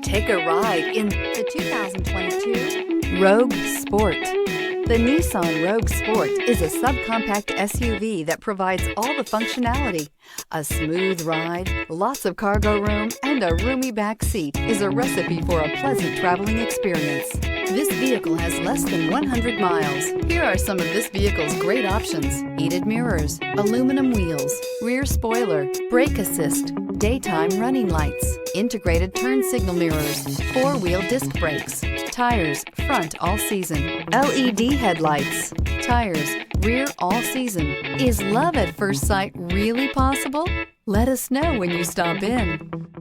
Take a ride in the 2022 Rogue Sport. The Nissan Rogue Sport is a subcompact SUV that provides all the functionality. A smooth ride, lots of cargo room, and a roomy back seat is a recipe for a pleasant traveling experience. This vehicle has less than 100 miles. Here are some of this vehicle's great options: heated mirrors, aluminum wheels, rear spoiler, brake assist, daytime running lights, integrated turn signal mirrors, four-wheel disc brakes, tires, front all season, LED headlights, tires, rear all season. Is love at first sight really possible? Let us know when you stop in.